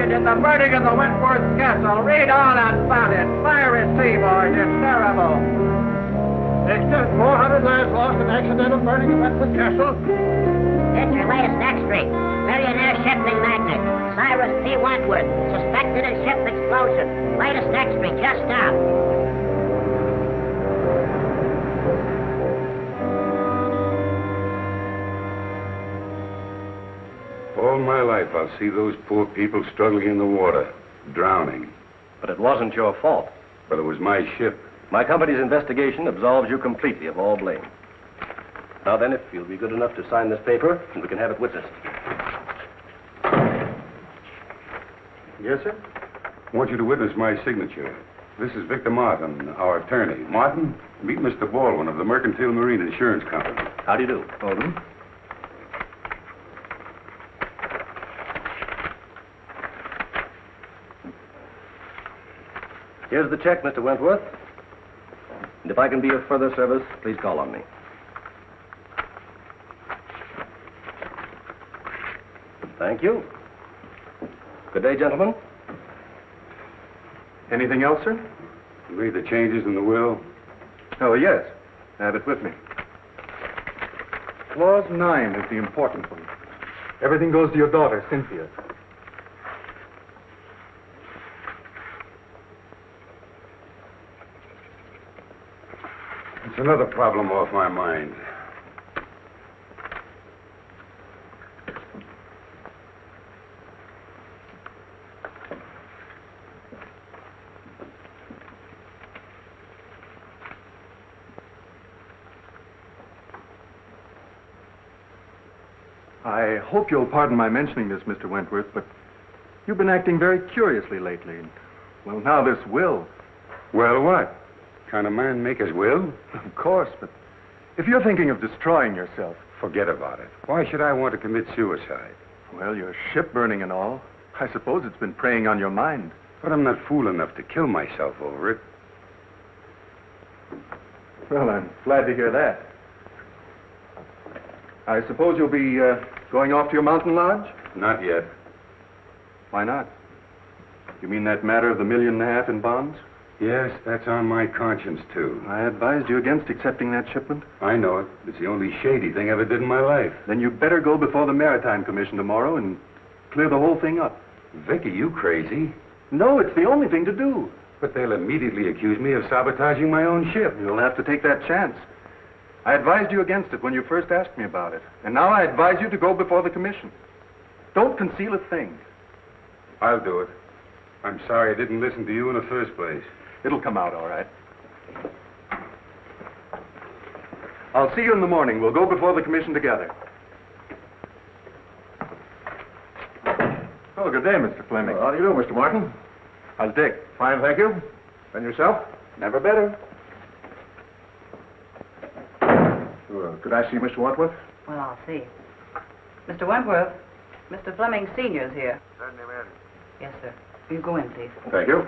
Sergeant, in the burning of the Wentworth Castle. Read on about it. Fire at sea, boys. It's terrible. Victor, 400 lives lost in accidental burning of Wentworth Castle. It's your latest extra. Millionaire shipping magnate, Cyrus P. Wentworth, suspected in ship explosion. Latest extra, just out. All my life, I'll see those poor people struggling in the water, drowning. But it wasn't your fault. But it was my ship. My company's investigation absolves you completely of all blame. Now then, if you'll be good enough to sign this paper, and we can have it witnessed. Yes, sir? I want you to witness my signature. This is Victor Martin, our attorney. Martin, meet Mr. Baldwin of the Mercantile Marine Insurance Company. How do you do? Baldwin? Here's the check, Mr. Wentworth. And if I can be of further service, please call on me. Thank you. Good day, gentlemen. Anything else, sir? You read the changes in the will? Oh, yes. I have it with me. Clause 9 is the important one. Everything goes to your daughter, Cynthia. It's another problem off my mind. I hope you'll pardon my mentioning this, Mr. Wentworth, but you've been acting very curiously lately. And, well, now this will. Well, what? Kind of man make his will? Of course, but if you're thinking of destroying yourself... Forget about it. Why should I want to commit suicide? Well, your ship burning and all. I suppose it's been preying on your mind. But I'm not fool enough to kill myself over it. Well, I'm glad to hear that. I suppose you'll be going off to your mountain lodge? Not yet. Why not? You mean that matter of the $1.5 million in bonds? Yes, that's on my conscience, too. I advised you against accepting that shipment. I know it. It's the only shady thing I ever did in my life. Then you'd better go before the Maritime Commission tomorrow and clear the whole thing up. Vicky, you crazy? No, it's the only thing to do. But they'll immediately accuse me of sabotaging my own ship. You'll have to take that chance. I advised you against it when you first asked me about it. And now I advise you to go before the commission. Don't conceal a thing. I'll do it. I'm sorry I didn't listen to you in the first place. It'll come out all right. I'll see you in the morning. We'll go before the commission together. Oh, good day, Mr. Fleming. How do you do, Mr. Martin? How's Dick? Fine, thank you. And yourself? Never better. Could I see Mr. Wentworth? Well, I'll see. Mr. Wentworth, Mr. Fleming Sr.'s here. Send him in. Yes, sir. You go in, please. Thank you.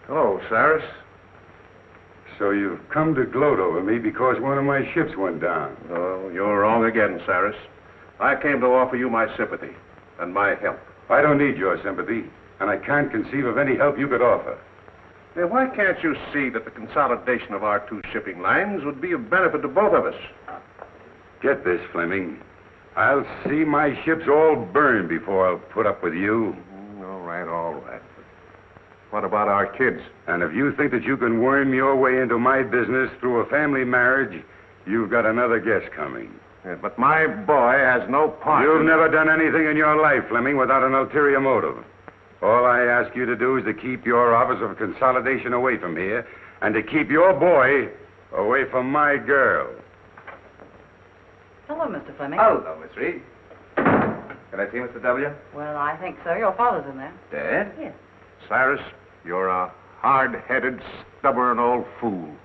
Hello, Cyrus. So you've come to gloat over me because one of my ships went down. Oh, you're wrong again, Cyrus. I came to offer you my sympathy and my help. I don't need your sympathy, and I can't conceive of any help you could offer. Now, why can't you see that the consolidation of our two shipping lines would be of benefit to both of us? Get this, Fleming. I'll see my ships all burn before I'll put up with you. All right, all right. What about our kids? And if you think that you can worm your way into my business through a family marriage, you've got another guess coming. Yeah, but my boy has no part. You've never done anything in your life, Fleming, without an ulterior motive. All I ask you to do is to keep your office of consolidation away from here, and to keep your boy away from my girl. Hello, Mr. Fleming. Hello, Miss Reed. Can I see Mr. W? Well, I think so. Your father's in there. Dad? Yes. Cyrus, you're a hard-headed, stubborn old fool.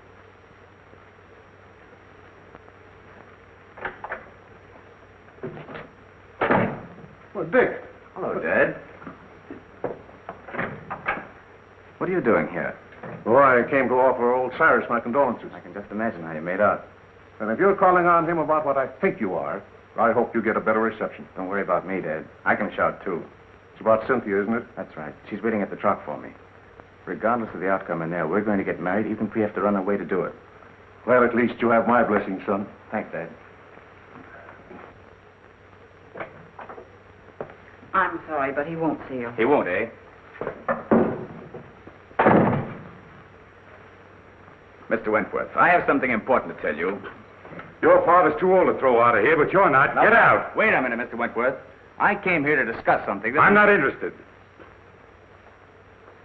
Well, Dick. Hello, Dad. What are you doing here? Oh, I came to offer old Cyrus my condolences. I can just imagine how you made out. And if you're calling on him about what I think you are, I hope you get a better reception. Don't worry about me, Dad. I can shout, too. It's about Cynthia, isn't it? That's right. She's waiting at the truck for me. Regardless of the outcome in there, we're going to get married, even if we have to run away to do it. Well, at least you have my blessing, son. Thanks, Dad. I'm sorry, but he won't see you. He won't, eh? Mr. Wentworth, I have something important to tell you. Your father's too old to throw out of here, but you're not. Get out. Wait a minute, Mr. Wentworth. I came here to discuss something that... I'm not interested.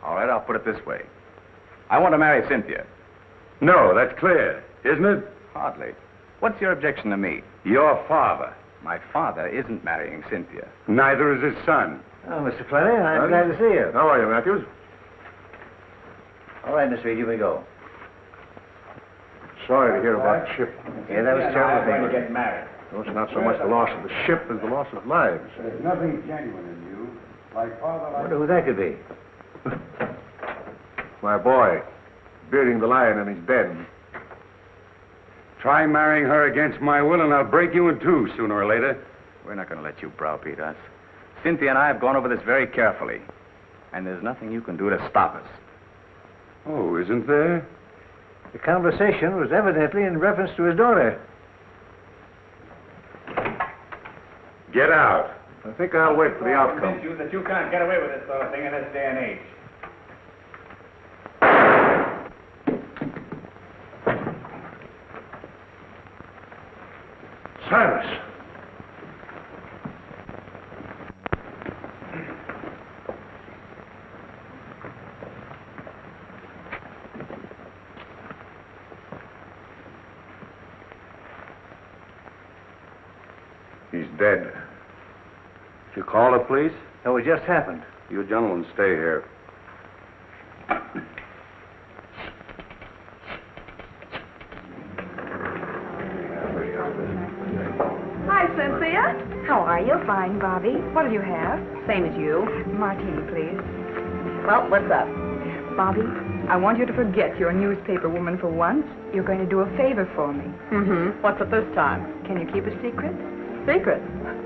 All right, I'll put it this way. I want to marry Cynthia. No, that's clear, isn't it? Hardly. What's your objection to me? Your father. My father isn't marrying Cynthia. Neither is his son. Oh, Mr. Fleming, I'm glad to see you. How are you, Matthews? All right, Mr. Reed, here we go. Sorry to hear about the ship. Yeah, that was terrible. going to get married. No, it's not so much the loss of the ship as the loss of lives. There's nothing genuine in you. Like father, I wonder who that could be. My boy, bearding the lion in his den. Try marrying her against my will, and I'll break you in two sooner or later. We're not going to let you browbeat us. Cynthia and I have gone over this very carefully. And there's nothing you can do to stop us. Oh, isn't there? The conversation was evidently in reference to his daughter. Get out. I think I'll wait for the outcome. You that you can't get away with this sort of thing in this day and age. Cyrus! He's dead. Did you call the police? No, it just happened. You gentlemen stay here. Hi, Cynthia. How are you? Fine, Bobby. What'll you have? Same as you. Martini, please. Well, what's up? Bobby, I want you to forget you're a newspaper woman for once. You're going to do a favor for me. Mm-hmm. What's it this time? Can you keep a secret? Secret.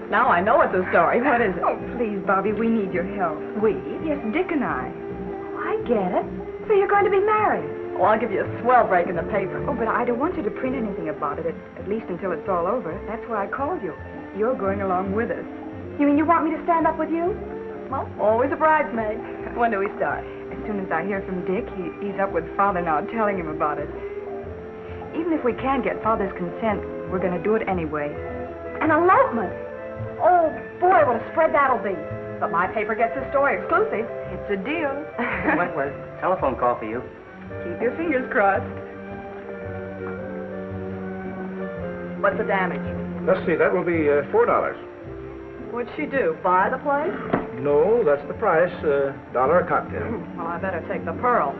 Now I know it's a story. What is it? Oh, please, Bobby, we need your help. We? Yes, Dick and I. Oh, I get it. So you're going to be married. Oh, I'll give you a swell break in the paper. Oh, but I don't want you to print anything about it, at least until it's all over. That's why I called you. You're going along with us. You mean you want me to stand up with you? Well, always a bridesmaid. When do we start? As soon as I hear from Dick, he's up with Father now, telling him about it. Even if we can't get Father's consent, we're going to do it anyway. An elopement. Oh, boy, what a spread that'll be. But my paper gets this story exclusive. It's a deal. Wentworth, telephone call for you. Keep your fingers crossed. What's the damage? Let's see, that will be $4. What'd she do? Buy the place? No, that's the price. $1 a cocktail. Well, I better take the pearl.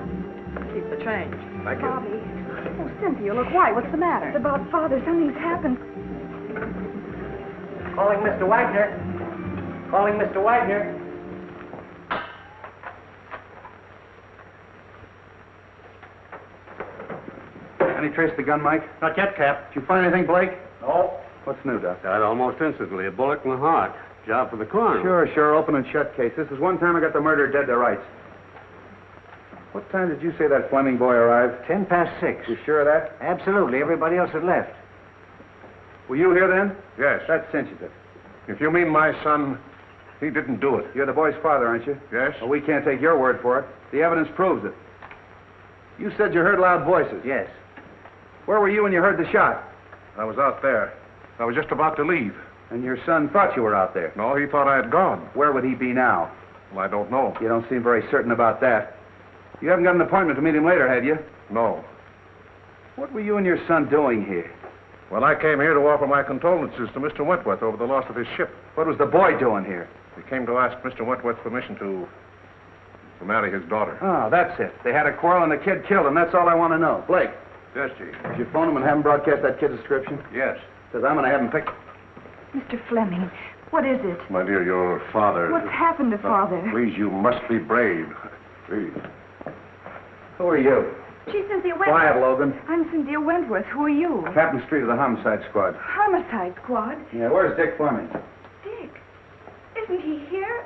Keep the change. Thank you. Bobby, Oh, Cynthia, look white. What's the matter? it's about Father. Something's happened. Calling Mr. Wagner. Calling Mr. Wagner. Any trace of the gun, Mike? Not yet, Cap. Did you find anything, Blake? No. What's new, Doc? Died almost instantly. A bullet in the heart. Job for the coroner. Sure. Open and shut case. This is one time I got the murderer dead to rights. What time did you say that Fleming boy arrived? 6:10. You sure of that? Absolutely. Everybody else had left. Were you here then? Yes. That cinches it. If you mean my son, he didn't do it. You're the boy's father, aren't you? Yes? Well, we can't take your word for it. The evidence proves it. You said you heard loud voices. Yes. Where were you when you heard the shot? I was out there. I was just about to leave. And your son thought you were out there. No, he thought I had gone. Where would he be now? Well, I don't know. You don't seem very certain about that. You haven't got an appointment to meet him later, have you? No. What were you and your son doing here? Well, I came here to offer my condolences to Mr. Wentworth over the loss of his ship. What was the boy doing here? He came to ask Mr. Wentworth's permission to marry his daughter. Oh, that's it. They had a quarrel and the kid killed him. That's all I want to know. Blake, Yes, Chief. did you phone him and have him broadcast that kid's description? Yes. Because I'm going to have him picked. Mr. Fleming, what is it? My dear, your father... What's happened to Father? Please, you must be brave. Please. Who are you? She's Cynthia Wentworth. Quiet, Logan. I'm Cynthia Wentworth. Who are you? Captain Street of the Homicide Squad. Homicide Squad? Yeah, where's Dick Fleming? Dick? Isn't he here?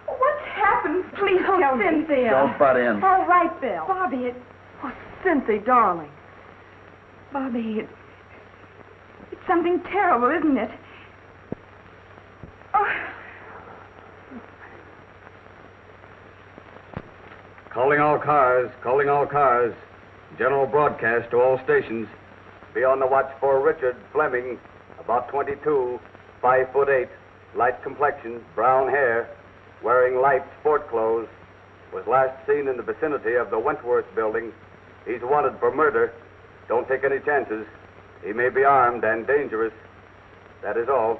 What's happened? Please tell me. Cynthia. Don't butt in. All right, Bill. Bobby, Oh, Cynthia, darling. Bobby, it's something terrible, isn't it? Oh. Calling all cars, calling all cars. General broadcast to all stations. Be on the watch for Richard Fleming, about 22, 5'8", light complexion, brown hair, wearing light sport clothes. Was last seen in the vicinity of the Wentworth building. He's wanted for murder. Don't take any chances. He may be armed and dangerous. That is all.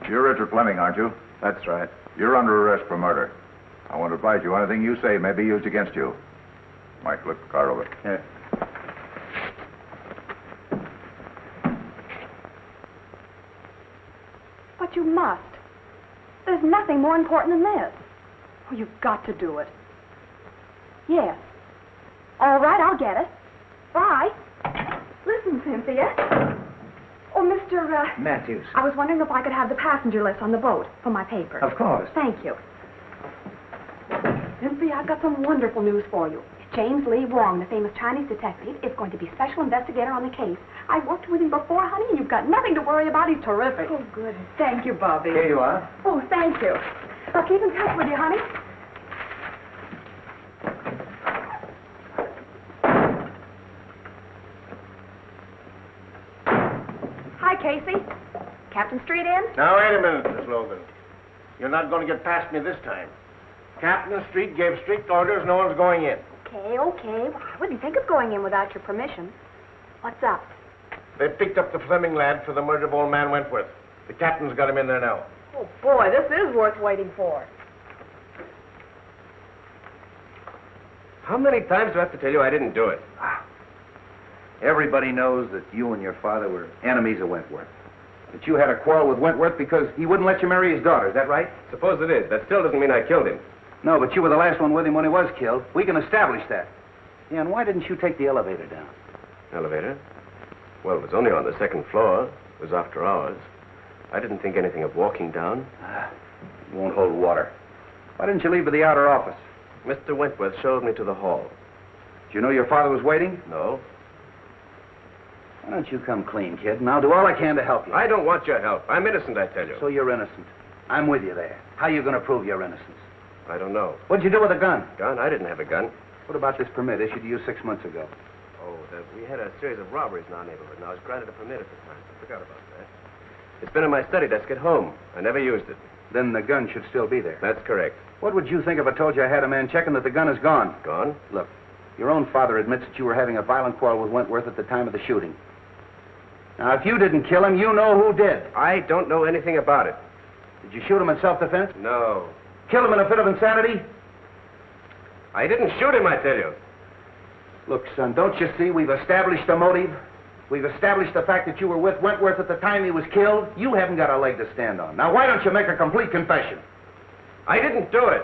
You're Richard Fleming, aren't you? That's right. You're under arrest for murder. I want to advise you anything you say may be used against you. Mike, look the car over. Yeah. But you must. There's nothing more important than this. Oh, you've got to do it. Yes. All right, I'll get it. Bye. Listen, Cynthia. Oh, Mr. Matthews. I was wondering if I could have the passenger list on the boat for my paper. Of course. Thank you. Cynthia, I've got some wonderful news for you. James Lee Wong, the famous Chinese detective, is going to be special investigator on the case. I worked with him before, honey, and you've got nothing to worry about. He's terrific. Oh, good. Thank you, Bobby. Here you are. Oh, thank you. I'll keep in touch with you, honey. Hi, Casey. Captain Street in? Now, wait a minute, Miss Logan. You're not going to get past me this time. Captain Street gave strict orders. No one's going in. Okay. Well, I wouldn't think of going in without your permission. What's up? They picked up the Fleming lad for the murder of old man Wentworth. The captain's got him in there now. Oh, boy, this is worth waiting for. How many times do I have to tell you I didn't do it? Everybody knows that you and your father were enemies of Wentworth. That you had a quarrel with Wentworth because he wouldn't let you marry his daughter. Is that right? Suppose it is. That still doesn't mean I killed him. No, but you were the last one with him when he was killed. We can establish that. Yeah, and why didn't you take the elevator down? Elevator? Well, it was only on the second floor. It was after hours. I didn't think anything of walking down. It won't hold water. Why didn't you leave for the outer office? Mr. Wentworth showed me to the hall. Did you know your father was waiting? No. Why don't you come clean, kid, and I'll do all I can to help you. I don't want your help. I'm innocent, I tell you. So you're innocent. I'm with you there. How are you going to prove your innocence? I don't know. What'd you do with the gun? Gun? I didn't have a gun. What about this permit issued to you 6 months ago? Oh, we had a series of robberies in our neighborhood, and I was granted a permit at the time. I forgot about that. It's been in my study desk at home. I never used it. Then the gun should still be there. That's correct. What would you think if I told you I had a man checking that the gun is gone? Gone? Look, your own father admits that you were having a violent quarrel with Wentworth at the time of the shooting. Now, if you didn't kill him, you know who did. I don't know anything about it. Did you shoot him in self-defense? No. Kill him in a fit of insanity? I didn't shoot him, I tell you. Look, son, don't you see we've established a motive? We've established the fact that you were with Wentworth at the time he was killed. You haven't got a leg to stand on. Now, why don't you make a complete confession? I didn't do it.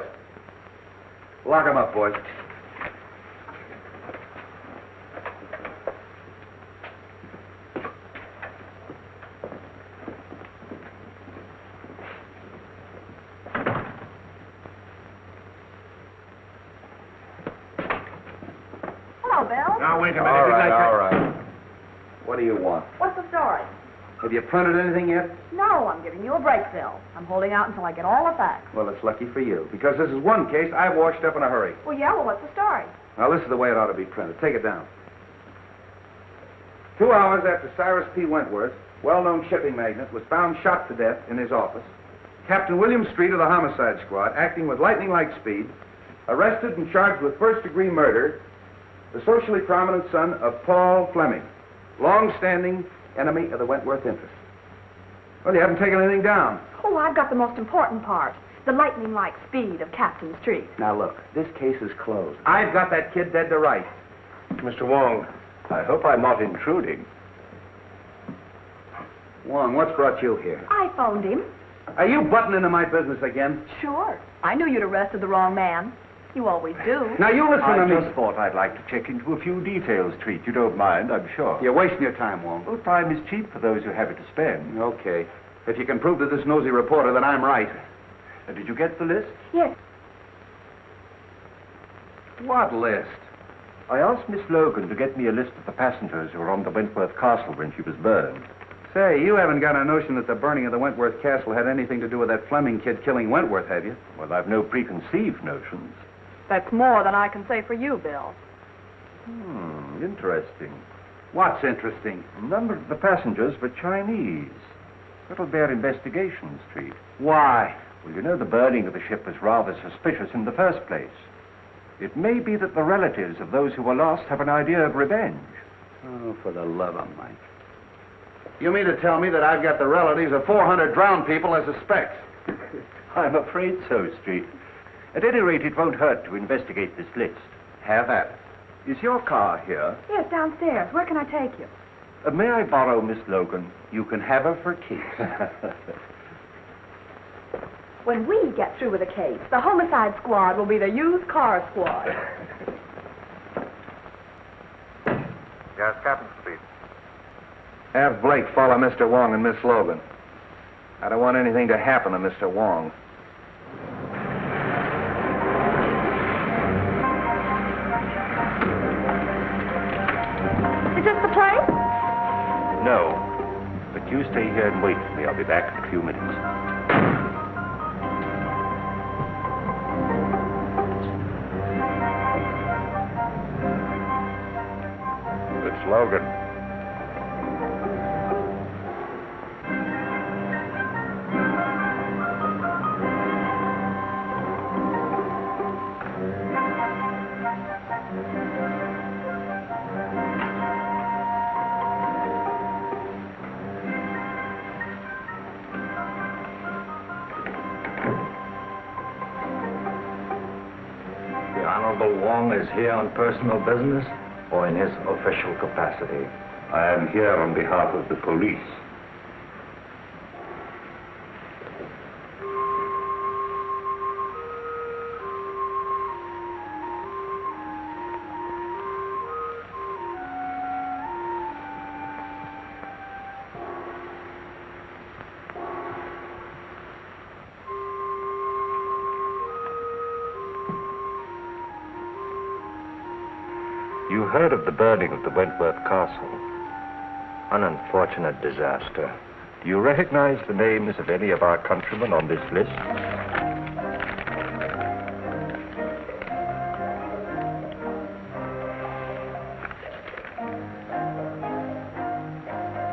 Lock him up, boys. Hello, Bill. Now, wait a minute. All right. What do you want? What's the story? Have you printed anything yet? No, I'm giving you a break, Bill. I'm holding out until I get all the facts. Well, it's lucky for you, because this is one case I've washed up in a hurry. Well, yeah, what's the story? Now, this is the way it ought to be printed. Take it down. 2 hours after Cyrus P. Wentworth, well-known shipping magnate, was found shot to death in his office, Captain William Street of the Homicide Squad, acting with lightning-like speed, arrested and charged with first-degree murder the socially prominent son of Paul Fleming, long-standing enemy of the Wentworth interest. Well, you haven't taken anything down. Oh, I've got the most important part. The lightning-like speed of Captain Street. Now, look, this case is closed. I've got that kid dead to rights. Mr. Wong, I hope I'm not intruding. Wong, what's brought you here? I phoned him. Are you butting into my business again? Sure. I knew you'd arrested the wrong man. You always do. Now, you listen to me. I just thought I'd like to check into a few details, Treat. You don't mind, I'm sure. You're wasting your time, Wong. Well, time is cheap for those who have it to spend. Okay. If you can prove to this nosy reporter that I'm right. Did you get the list? Yes. What list? I asked Miss Logan to get me a list of the passengers who were on the Wentworth Castle when she was burned. Say, you haven't got a notion that the burning of the Wentworth Castle had anything to do with that Fleming kid killing Wentworth, have you? Well, I've no preconceived notions. That's more than I can say for you, Bill. Interesting. What's interesting? A number of the passengers were Chinese. That'll bear investigation, Street. Why? Well, you know the burning of the ship was rather suspicious in the first place. It may be that the relatives of those who were lost have an idea of revenge. Oh, for the love of Mike. You mean to tell me that I've got the relatives of 400 drowned people as suspects? I'm afraid so, Street. At any rate, it won't hurt to investigate this list. Have at it. Is your car here? Yes, downstairs. Where can I take you? May I borrow Miss Logan? You can have her for keys. When we get through with the case, the homicide squad will be the used car squad. Yes, Captain Street. Have Blake follow Mr. Wong and Miss Logan. I don't want anything to happen to Mr. Wong. Is this the place? No. But you stay here and wait for me. I'll be back in a few minutes. It's Logan. Honorable Wong is here on personal business or in his official capacity? I am here on behalf of the police. You heard of the burning of the Wentworth Castle? An unfortunate disaster. Do you recognize the names of any of our countrymen on this list?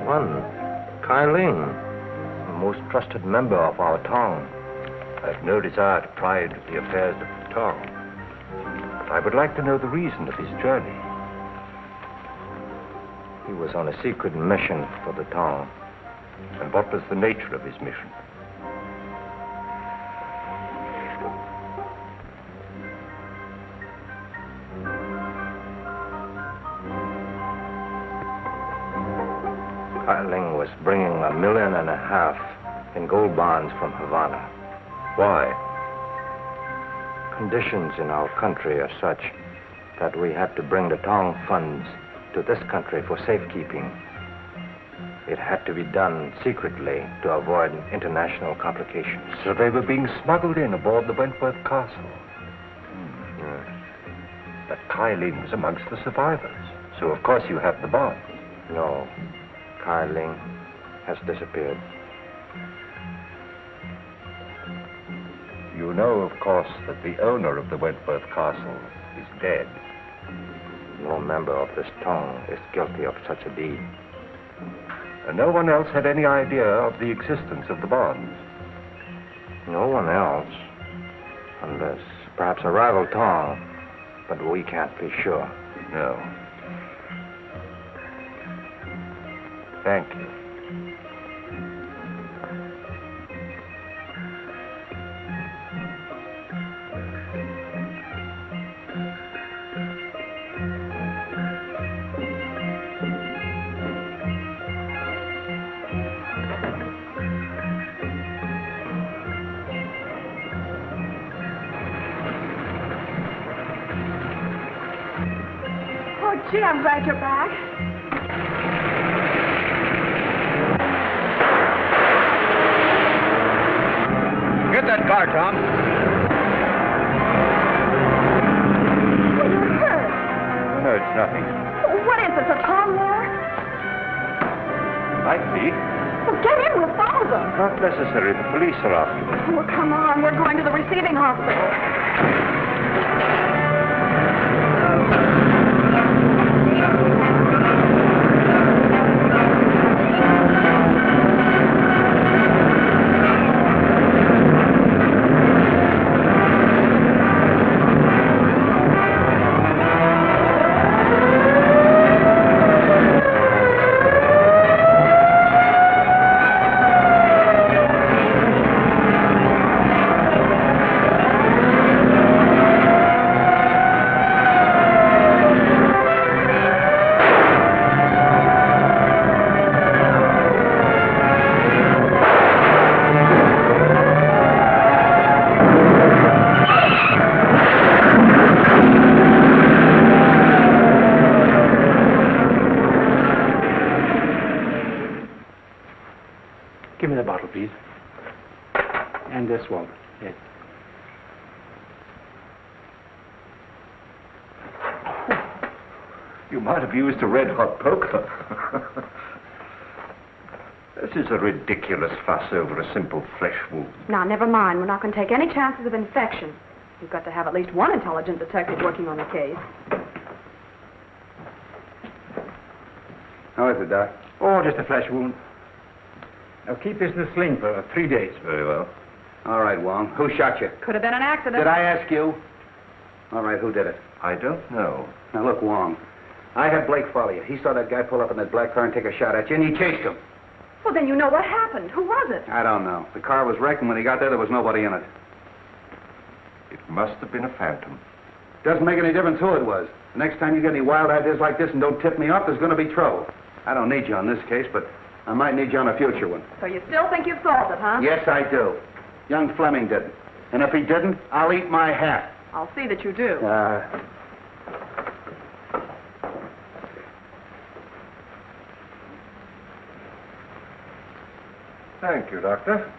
One, Ling, a most trusted member of our town. I have no desire to pry into the affairs of the town, but I would like to know the reason of his journey. He was on a secret mission for the town. And what was the nature of his mission? Ling was bringing $1.5 million in gold bonds from Havana. Why? Conditions in our country are such that we had to bring the town funds to this country for safekeeping. It had to be done secretly to avoid international complications. So they were being smuggled in aboard the Wentworth Castle. Yes. But Ling was amongst the survivors. So of course you have the bonds. No. Ling has disappeared. You know, of course, that the owner of the Wentworth Castle is dead. No member of this town is guilty of such a deed. And no one else had any idea of the existence of the bonds? No one else. Unless perhaps a rival town. But we can't be sure. No. Thank you. Oh, gee, I'm glad you're back. Get that car, Tom. You're hurt. No, it's nothing. What is this, a Tom there? Might be. Well, get in, we'll follow them. Not necessary. The police are after them. Well, come on, we're going to the receiving hospital. Give me the bottle, please. And this one. Yes. You might have used a red-hot poker. This is a ridiculous fuss over a simple flesh wound. Now, never mind. We're not going to take any chances of infection. We've got to have at least one intelligent detective working on the case. How is it, Doc? Oh, just a flesh wound. Now, keep this in the sling for 3 days. Very well. All right, Wong. Who shot you? Could have been an accident. Did I ask you? All right, who did it? I don't know. Now, look, Wong. I had Blake follow you. He saw that guy pull up in that black car and take a shot at you, and he chased him. Well, then you know what happened. Who was it? I don't know. The car was wrecked, and when he got there was nobody in it. It must have been a phantom. Doesn't make any difference who it was. The next time you get any wild ideas like this and don't tip me off, there's going to be trouble. I don't need you on this case, but I might need you on a future one. So you still think you've solved it, huh? Yes, I do. Young Fleming didn't. And if he didn't, I'll eat my hat. I'll see that you do. Thank you, Doctor.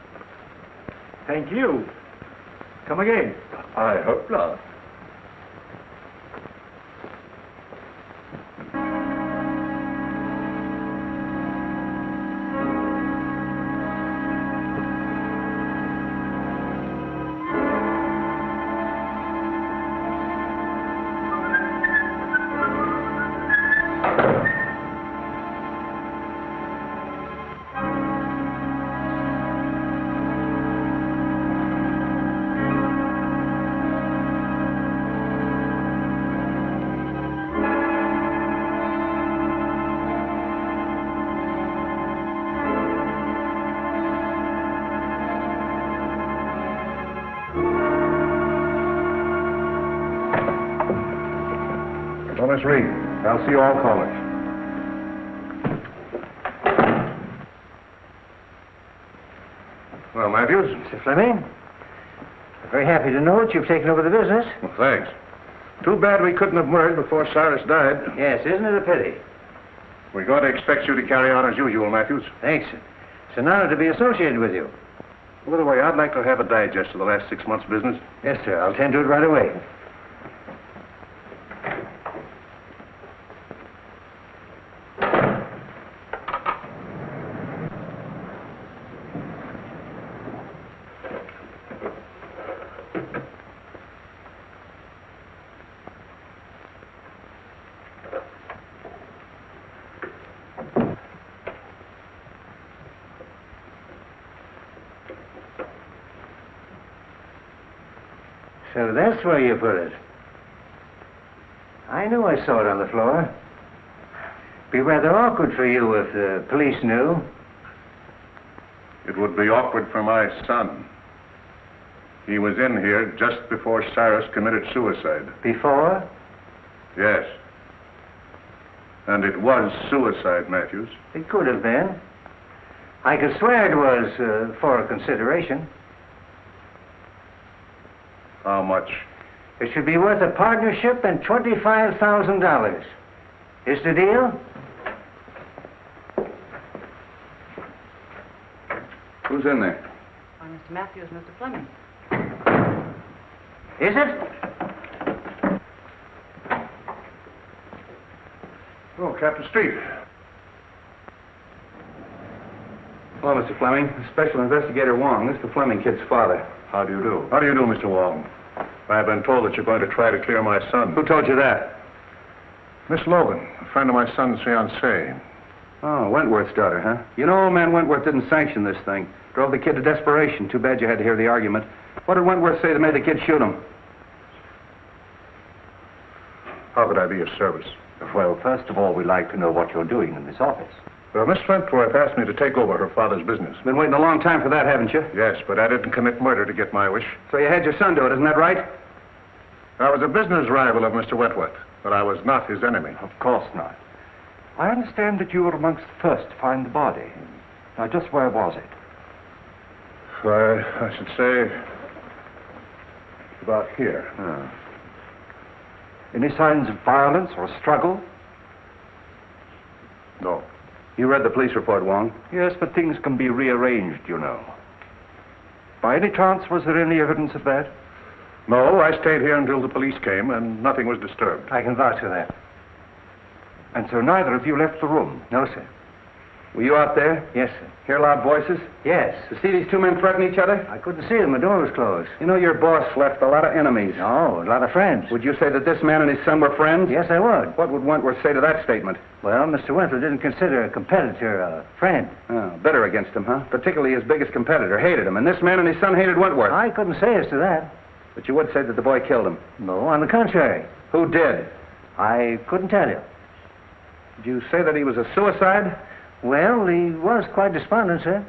Thank you. Come again. I hope not. Miss Reed, I'll see you all callers. Well, Matthews? Mr. Fleming, I'm very happy to know that you've taken over the business. Well, thanks. Too bad we couldn't have merged before Cyrus died. Yes, isn't it a pity? We're going to expect you to carry on as usual, Matthews. Thanks. It's an honor to be associated with you. By the way, I'd like to have a digest of the last 6 months' business. Yes, sir. I'll tend to it right away. So that's where you put it. I knew I saw it on the floor. Be rather awkward for you if the police knew. It would be awkward for my son. He was in here just before Cyrus committed suicide. Before? Yes. And it was suicide, Matthews. It could have been. I could swear it was for a consideration. How much? It should be worth a partnership and $25,000. Is the deal? Who's in there? Why, Mr. Matthews, Mr. Fleming. Is it? Oh, Captain Street. Hello, Mr. Fleming. Special Investigator Wong. This is the Fleming kid's father. How do you do? How do you do, Mr. Wong? I've been told that you're going to try to clear my son. Who told you that? Miss Logan, a friend of my son's fiancée. Oh, Wentworth's daughter, huh? You know, old man Wentworth didn't sanction this thing. Drove the kid to desperation. Too bad you had to hear the argument. What did Wentworth say that made the kid shoot him? How could I be of service? Well, first of all, we'd like to know what you're doing in this office. Well, Miss Wentworth asked me to take over her father's business. Been waiting a long time for that, haven't you? Yes, but I didn't commit murder to get my wish. So you had your son do it, isn't that right? I was a business rival of Mr. Wentworth, but I was not his enemy. Of course not. I understand that you were amongst the first to find the body. Now, just where was it? I should say about here. Any signs of violence or struggle? No. You read the police report, Wong? Yes, but things can be rearranged, you know. By any chance, was there any evidence of that? No, I stayed here until the police came, and nothing was disturbed. I can vouch for that. And so neither of you left the room? No, sir. Were you out there? Yes, sir. Hear loud voices? Yes. To see these two men threaten each other? I couldn't see them. The door was closed. You know, your boss left a lot of enemies. No, a lot of friends. Would you say that this man and his son were friends? Yes, I would. What would Wentworth say to that statement? Well, Mr. Wentworth didn't consider a competitor a friend. Oh, bitter against him, huh? Particularly his biggest competitor. Hated him. And this man and his son hated Wentworth. I couldn't say as to that. But you would say that the boy killed him. No, on the contrary. Who did? I couldn't tell you. Did you say that he was a suicide? Well, he was quite despondent, sir.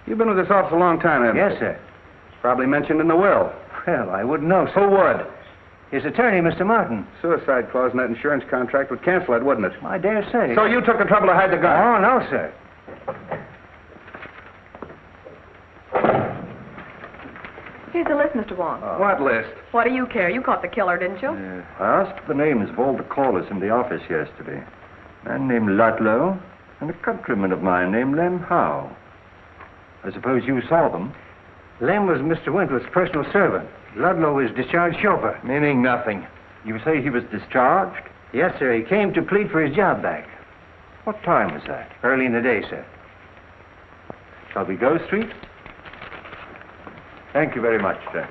You've been with this office a long time, haven't you? Yes, sir. It's probably mentioned in the will. Well, I wouldn't know, sir. Who would? His attorney, Mr. Martin. Suicide clause in that insurance contract would cancel it, wouldn't it? I dare say. So you took the trouble to hide the gun? Oh, no, sir. Here's the list, Mr. Wong. What list? What do you care? You caught the killer, didn't you? I asked the names of all the callers in the office yesterday. A man named Ludlow and a countryman of mine named Lem Howe. I suppose you saw them. Lem was Mr. Wentworth's personal servant. Ludlow was discharged chauffeur. Meaning nothing. You say he was discharged? Yes, sir. He came to plead for his job back. What time was that? Early in the day, sir. Shall we go, Street? Thank you very much, sir.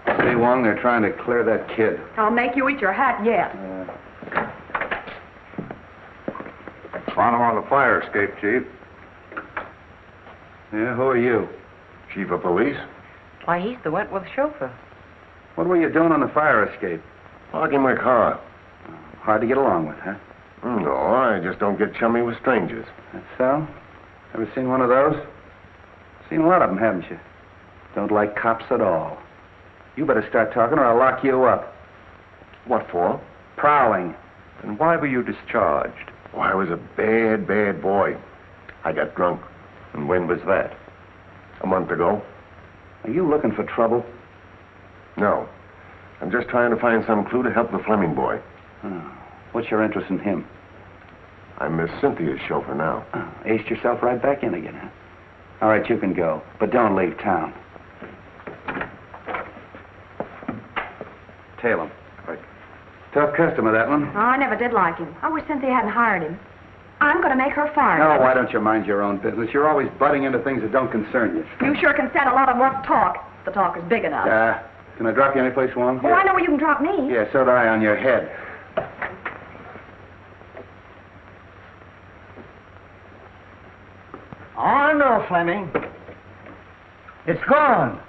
See, Wong, they're trying to clear that kid. I'll make you eat your hat yet. Found him on the fire escape, Chief. Yeah, who are you? Chief of Police? Why, he's the Wentworth chauffeur. What were you doing on the fire escape? Parking my car. Hard to get along with, huh? No, I just don't get chummy with strangers. That's so? Ever seen one of those? Seen a lot of them, haven't you? Don't like cops at all. You better start talking or I'll lock you up. What for? Prowling. And why were you discharged? Oh, I was a bad, bad boy. I got drunk. And when was that? A month ago. Are you looking for trouble? No. I'm just trying to find some clue to help the Fleming boy. Oh. What's your interest in him? I'm Miss Cynthia's chauffeur now. Oh, aced yourself right back in again, huh? All right, you can go, but don't leave town. Tail him. Right. Tough customer, that one. Oh, I never did like him. I wish Cynthia hadn't hired him. I'm going to make her fire him. Oh, why don't you mind your own business? You're always butting into things that don't concern you. You sure can stand a lot of rough talk. The talk is big enough. Can I drop you anyplace, Wong? Oh, I know where you can drop me. Yeah, so do I on your head. Oh, no, Fleming. It's gone.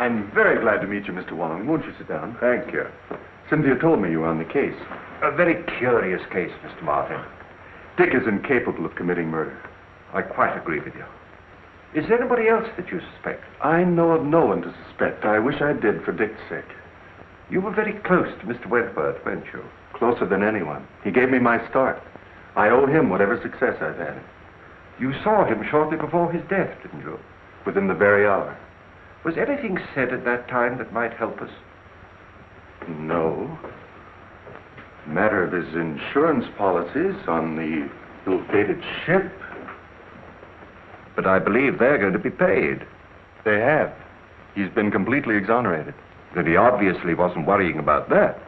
I'm very glad to meet you, Mr. Wong. Won't you sit down? Thank you. Cynthia told me you were on the case. A very curious case, Mr. Martin. Dick is incapable of committing murder. I quite agree with you. Is there anybody else that you suspect? I know of no one to suspect. I wish I did for Dick's sake. You were very close to Mr. Wentworth, weren't you? Closer than anyone. He gave me my start. I owe him whatever success I've had. You saw him shortly before his death, didn't you? Within the very hour. Was anything said at that time that might help us? No. Matter of his insurance policies on the ill-fated ship. But I believe they're going to be paid. They have. He's been completely exonerated. Then he obviously wasn't worrying about that.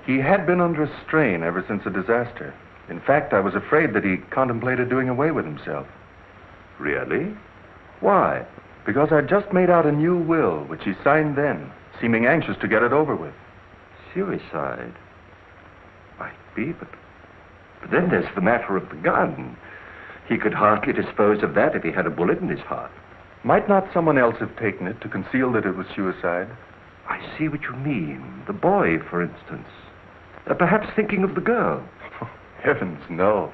He had been under a strain ever since the disaster. In fact, I was afraid that he contemplated doing away with himself. Really? Why? Because I'd just made out a new will, which he signed then, seeming anxious to get it over with. Suicide? Might be, but then there's the matter of the gun. He could hardly dispose of that if he had a bullet in his heart. Might not someone else have taken it to conceal that it was suicide? I see what you mean. The boy, for instance. Perhaps thinking of the girl. Oh, heavens, no.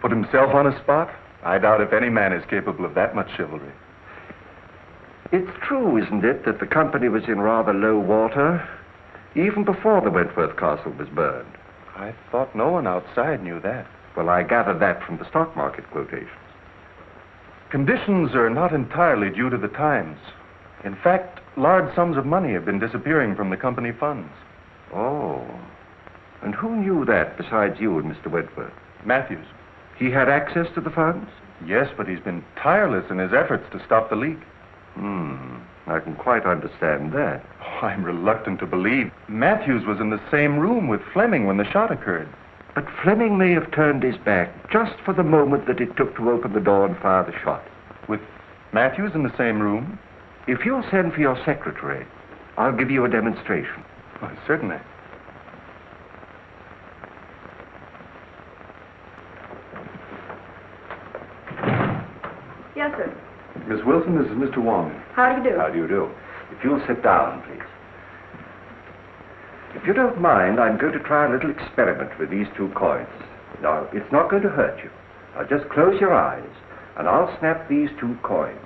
Put himself on a spot? I doubt if any man is capable of that much chivalry. It's true, isn't it, that the company was in rather low water, even before the Wentworth Castle was burned? I thought no one outside knew that. Well, I gathered that from the stock market quotations. Conditions are not entirely due to the times. In fact, large sums of money have been disappearing from the company funds. Oh. And who knew that besides you and Mr. Wentworth? Matthews. He had access to the funds? Yes, but he's been tireless in his efforts to stop the leak. I can quite understand that. Oh, I'm reluctant to believe. Matthews was in the same room with Fleming when the shot occurred. But Fleming may have turned his back just for the moment that it took to open the door and fire the shot. With Matthews in the same room? If you'll send for your secretary, I'll give you a demonstration. Oh, certainly. Yes, sir. Miss Wilson, this is Mr. Wong. How do you do? How do you do? If you'll sit down, please. If you don't mind, I'm going to try a little experiment with these two coins. Now, it's not going to hurt you. Now, just close your eyes, and I'll snap these two coins.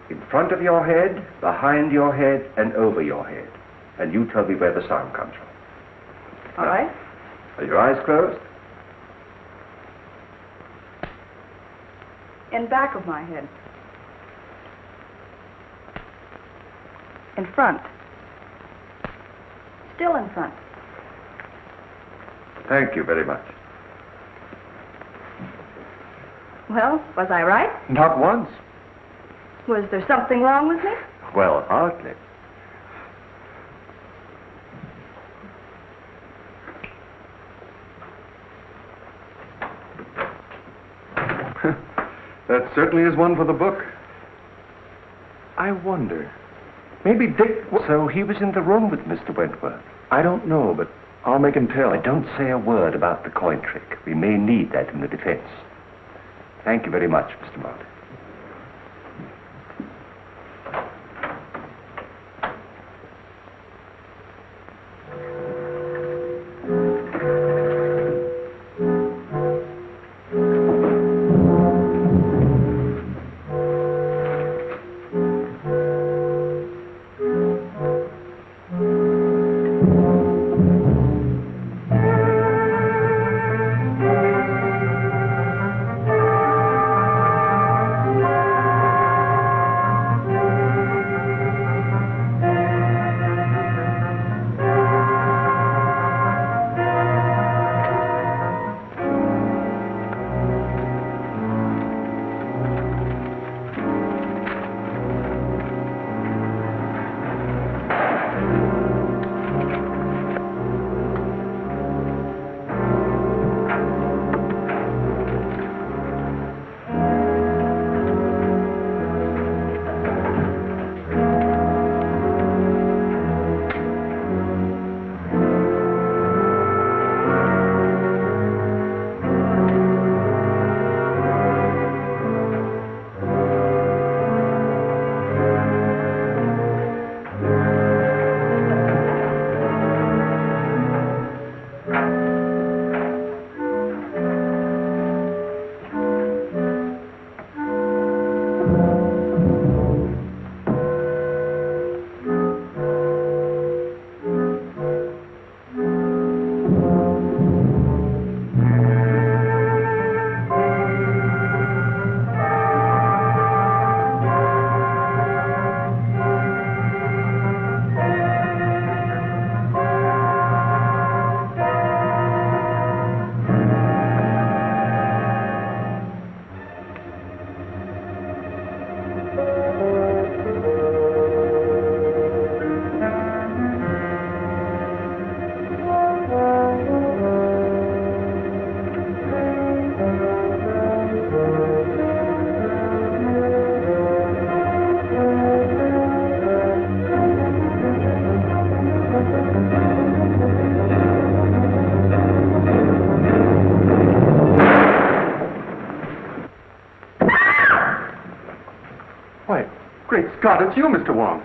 In front of your head, behind your head, and over your head. And you tell me where the sound comes from. All right. Are your eyes closed? In back of my head. In front. Still in front. Thank you very much. Well, was I right? Not once. Was there something wrong with me? Well, hardly. That certainly is one for the book. I wonder. Maybe Dick... So he was in the room with Mr. Wentworth? I don't know, but I'll make him tell. But don't say a word about the coin trick. We may need that in the defense. Thank you very much, Mr. Martin. Scott, it's you, Mr. Wong.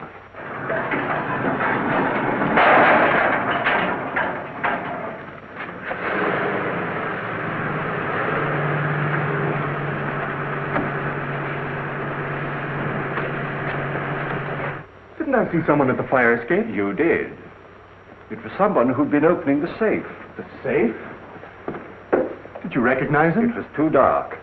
Didn't I see someone at the fire escape? You did. It was someone who'd been opening the safe. The safe? Did you recognize him? It was too dark.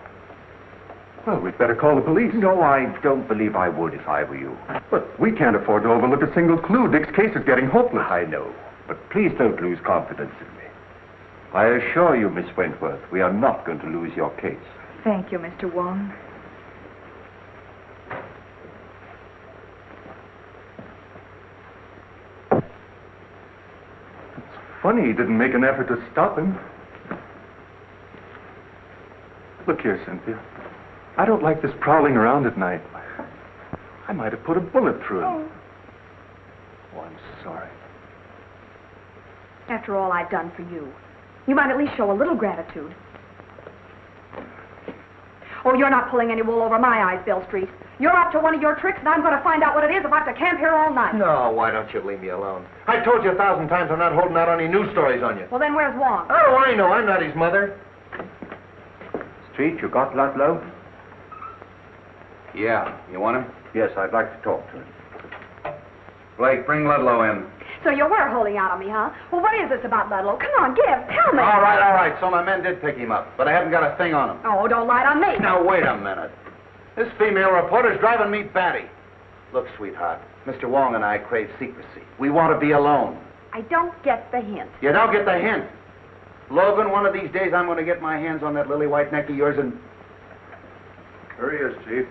Well, we'd better call the police. No, I don't believe I would if I were you. But we can't afford to overlook a single clue. Dick's case is getting hopeless. I know. But please don't lose confidence in me. I assure you, Miss Wentworth, we are not going to lose your case. Thank you, Mr. Wong. Funny he didn't make an effort to stop him. Look here, Cynthia. I don't like this prowling around at night. I might have put a bullet through him. Oh, I'm sorry. After all I've done for you, you might at least show a little gratitude. Oh, you're not pulling any wool over my eyes, Bill Street. You're up to one of your tricks, and I'm going to find out what it is if I have to camp here all night. No, why don't you leave me alone? I told you 1,000 times I'm not holding out any news stories on you. Well, then where's Wong? Oh, I know. I'm not his mother. Street, you got Ludlow? Yeah. You want him? Yes, I'd like to talk to him. Blake, bring Ludlow in. So you were holding out on me, huh? Well, what is this about Ludlow? Come on, tell me. All right. So my men did pick him up, but I haven't got a thing on him. Oh, don't lie on me. Now, wait a minute. This female reporter's driving me batty. Look, sweetheart, Mr. Wong and I crave secrecy. We want to be alone. I don't get the hint. You don't get the hint. Logan, one of these days I'm going to get my hands on that lily white neck of yours and... Here he is, Chief.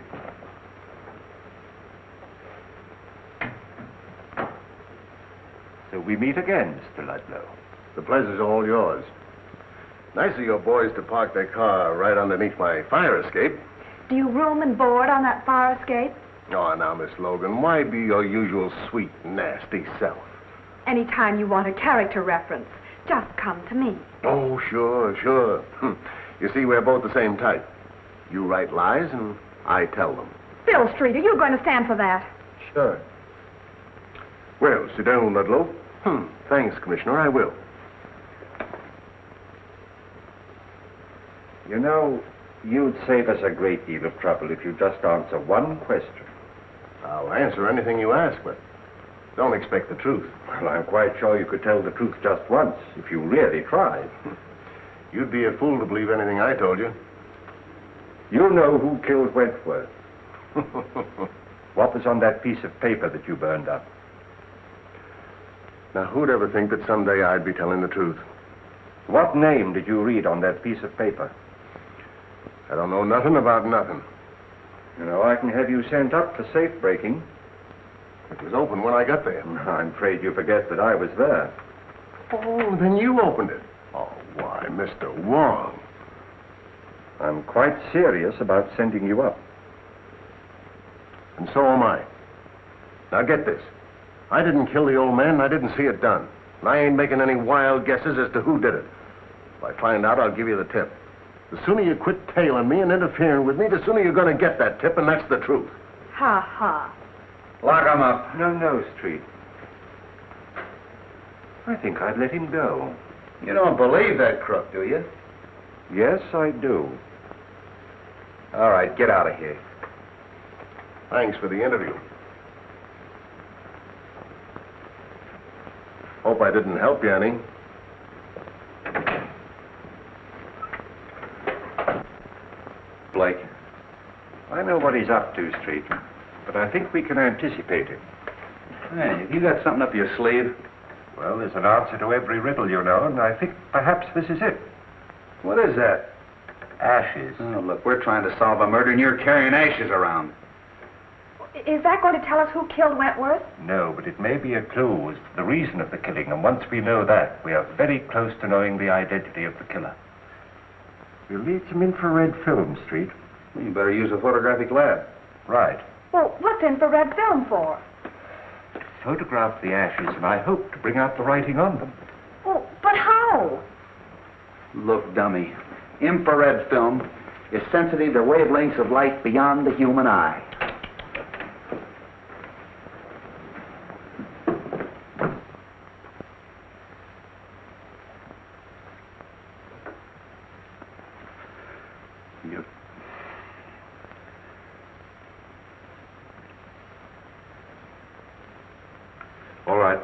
So we meet again, Mr. Ludlow. The pleasure's all yours. Nice of your boys to park their car right underneath my fire escape. Do you room and board on that fire escape? Oh, now, Miss Logan, why be your usual sweet, nasty self? Anytime you want a character reference, just come to me. Oh, sure. You see, we're both the same type. You write lies, and I tell them. Bill Street, are you going to stand for that? Sure. Well, sit down, Ludlow. Thanks, Commissioner, I will. You know, you'd save us a great deal of trouble if you just answer one question. I'll answer anything you ask, but don't expect the truth. Well, I'm quite sure you could tell the truth just once, if you really tried. You'd be a fool to believe anything I told you. You know who killed Wentworth. What was on that piece of paper that you burned up? Now, who'd ever think that someday I'd be telling the truth? What name did you read on that piece of paper? I don't know nothing about nothing. You know, I can have you sent up for safe breaking. It was open when I got there. I'm afraid you forget that I was there. Oh, then you opened it. Oh, why, Mr. Wong. I'm quite serious about sending you up. And so am I. Now get this. I didn't kill the old man, and I didn't see it done. And I ain't making any wild guesses as to who did it. If I find out, I'll give you the tip. The sooner you quit tailing me and interfering with me, the sooner you're going to get that tip, and that's the truth. Ha ha. Lock him up. No, Street. I think I'd let him go. You don't believe that crook, do you? Yes, I do. All right, get out of here. Thanks for the interview. Hope I didn't help you any. Blake. I know what he's up to, Street, but I think we can anticipate him. Hey, have you got something up your sleeve? Well, there's an answer to every riddle, you know, and I think perhaps this is it. What is that? Ashes. Oh, look, we're trying to solve a murder, and you're carrying ashes around. Is that going to tell us who killed Wentworth? No, but it may be a clue as to the reason of the killing, and once we know that, we are very close to knowing the identity of the killer. We'll need some infrared film, Street. Well, you better use a photographic lab. Right. Well, what's infrared film for? Photograph the ashes, and I hope to bring out the writing on them. Oh, but how? Look, dummy. Infrared film is sensitive to wavelengths of light beyond the human eye. you... All right.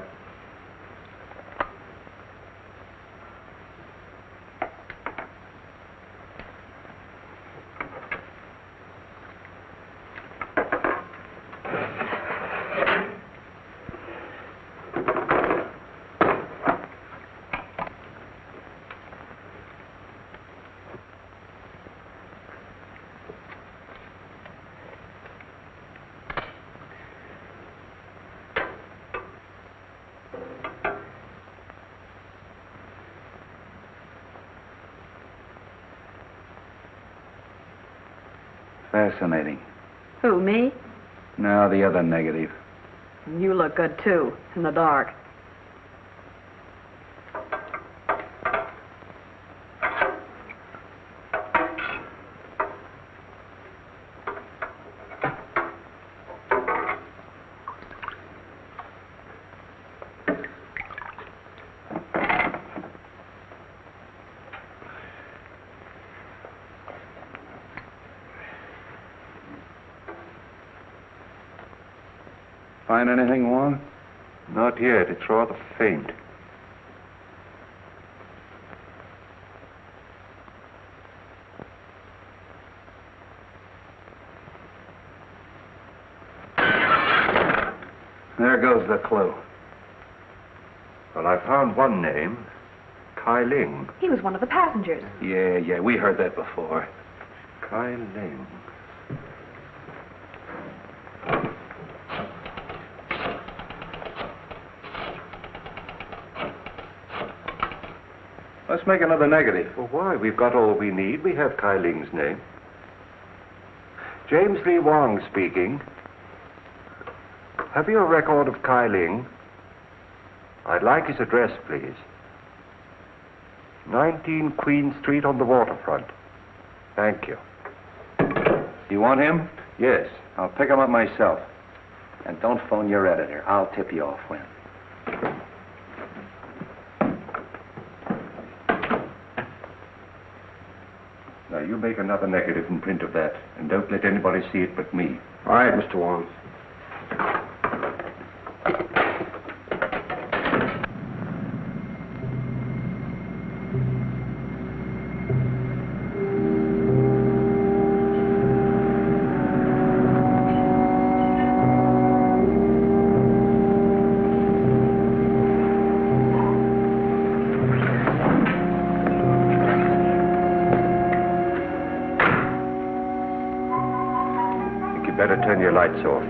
Fascinating. Who, me? No, the other negative. You look good, too, in the dark. Find anything, Wong? Not yet. It's rather faint. There goes the clue. Well, I found one name. Kai Ling. He was one of the passengers. Yeah, we heard that before. Kai Ling. Let's make another negative. Well, why? We've got all we need. We have Kai Ling's name. James Lee Wong speaking. Have you a record of Kai Ling? I'd like his address, please. 19 Queen Street on the waterfront. Thank you. You want him? Yes. I'll pick him up myself. And don't phone your editor. I'll tip you off when. Now, you make another negative and print of that, and don't let anybody see it but me. All right, Mr. Wong. Better turn your lights off.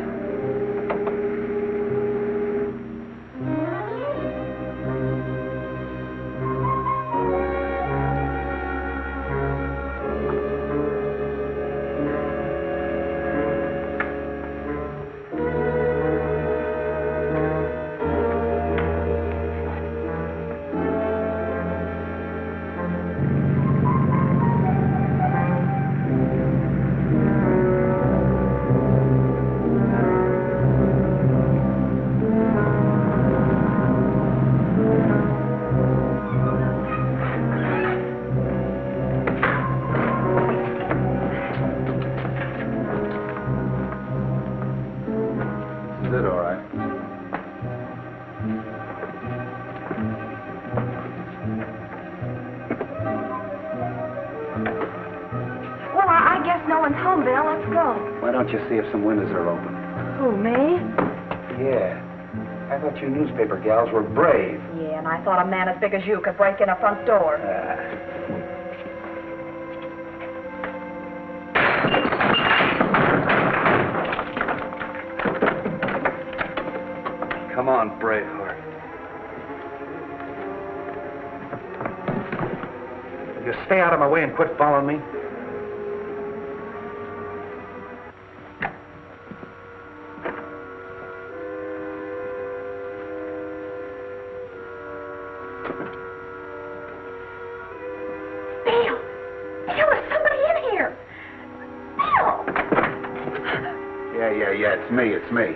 Why don't you see if some windows are open? Who, me? Yeah. I thought you newspaper gals were brave. Yeah, and I thought a man as big as you could break in a front door. Come on, Braveheart. You stay out of my way and quit following me. It's me.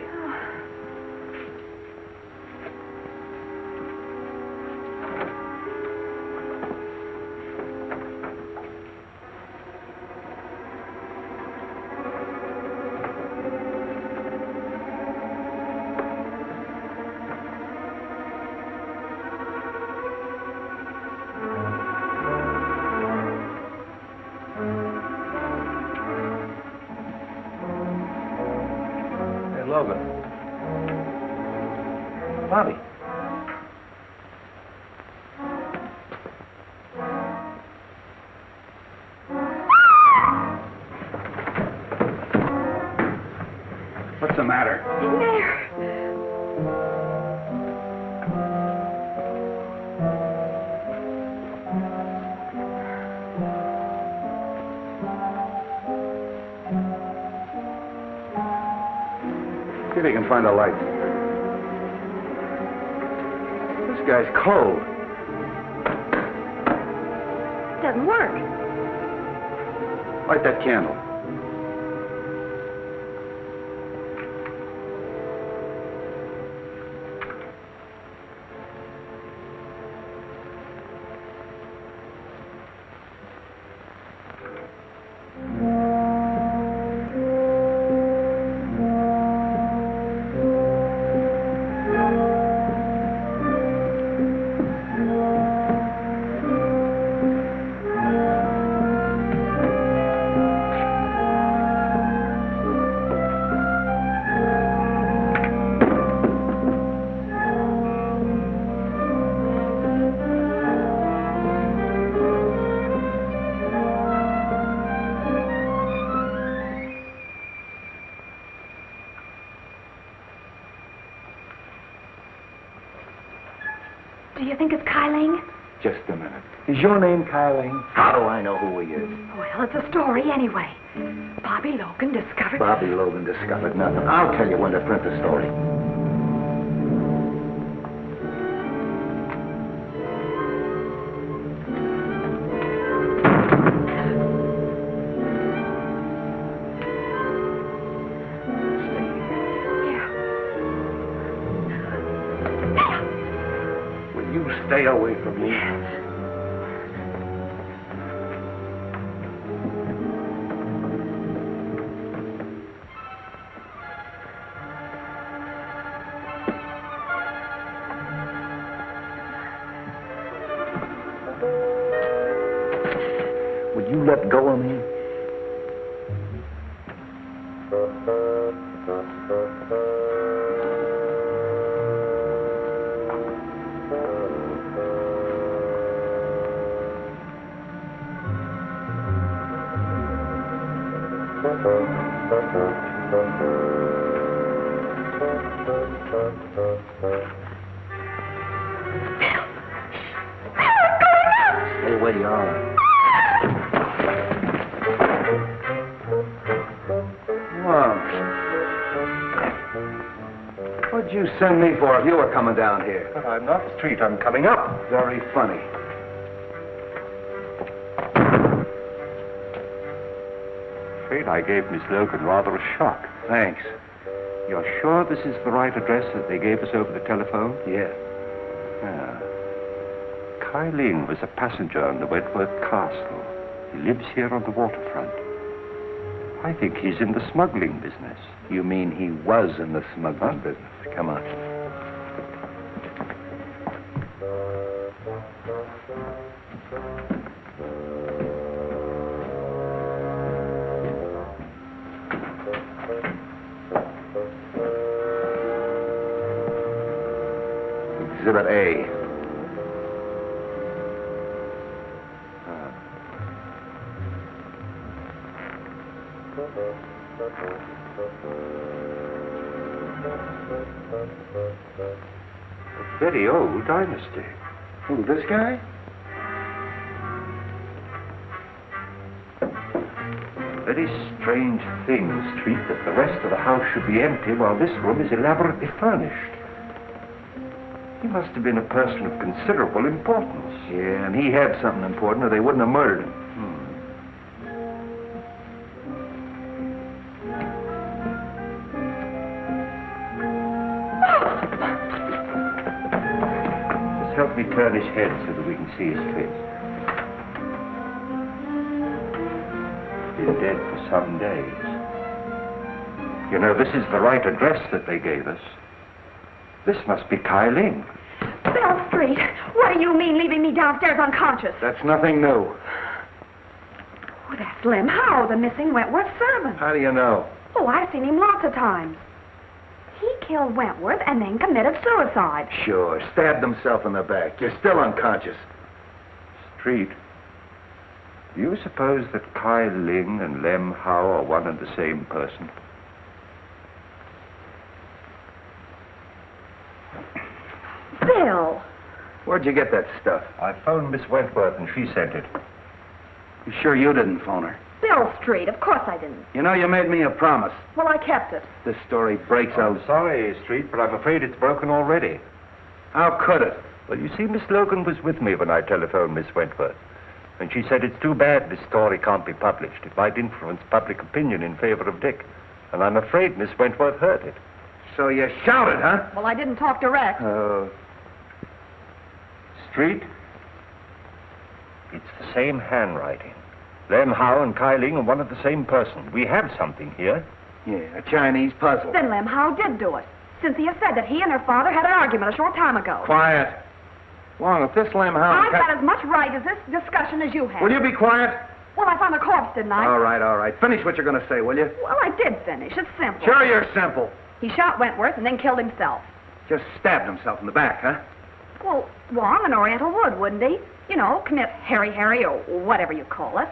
Melvin. Bobby. What's the matter? See if you can find a light. This guy's cold. It doesn't work. Light that candle. Do you think it's Kyling? Just a minute. Is your name Kyling? How do I know who he is? Well, it's a story anyway. Bobby Logan discovered... Bobby Logan discovered nothing. I'll tell you when to print the story. Stay away from me. Would you let go of me? Stay where you are. Wong. What'd you send me for if you were coming down here? I'm not the street. I'm coming up. Very funny. Afraid I gave Miss Logan rather a shock. Thanks. You're sure this is the right address that they gave us over the telephone? Yeah. Kyling was a passenger on the Wentworth Castle. He lives here on the waterfront. I think he's in the smuggling business. You mean he was in the smuggling business? Come on. Exhibit A. A very old dynasty. Who, this guy? Very strange thing, Street, that the rest of the house should be empty while this room is elaborately furnished. He must have been a person of considerable importance. Yeah, and he had something important or they wouldn't have murdered him. Just help me turn his head so that we can see his face. Been dead for some days. You know, this is the right address that they gave us. This must be Kyling. Bell Street, what do you mean leaving me downstairs unconscious? That's nothing new. Oh, that's Lem Howe, the missing Wentworth servant. How do you know? Oh, I've seen him lots of times. He killed Wentworth and then committed suicide. Sure, stabbed himself in the back. You're still unconscious. Street. Do you suppose that Kai Ling and Lem Howe are one and the same person? Bill! Where'd you get that stuff? I phoned Miss Wentworth and she sent it. You sure you didn't phone her? Bill Street, of course I didn't. You know, you made me a promise. Well, I kept it. This story breaks out. I'm sorry, Street, but I'm afraid it's broken already. How could it? Well, you see, Miss Logan was with me when I telephoned Miss Wentworth. And she said it's too bad this story can't be published. It might influence public opinion in favor of Dick. And I'm afraid Miss Wentworth heard it. So you shouted, huh? Well, I didn't talk direct. Street? It's the same handwriting. Lem Howe and Kai Ling are one of the same person. We have something here. Yeah, a Chinese puzzle. Then Lem Howe did do it. Cynthia said that he and her father had an argument a short time ago. Quiet. Wong, if this Lem Howe... I've got as much right as this discussion as you have. Will you be quiet? Well, I found the corpse, didn't I? All right. Finish what you're going to say, will you? Well, I did finish. It's simple. Sure you're simple. He shot Wentworth and then killed himself. Just stabbed himself in the back, huh? Well, Wong and Oriental would, wouldn't he? You know, commit Harry, or whatever you call it.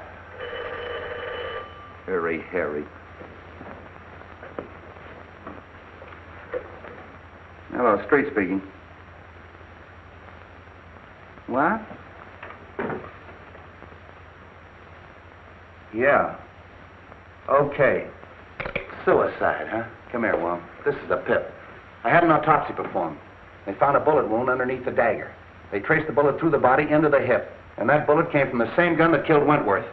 Harry. Hello, Street speaking. What? Yeah. Okay. Suicide, huh? Come here, Wong. This is a pip. I had an autopsy performed. They found a bullet wound underneath the dagger. They traced the bullet through the body into the hip. And that bullet came from the same gun that killed Wentworth.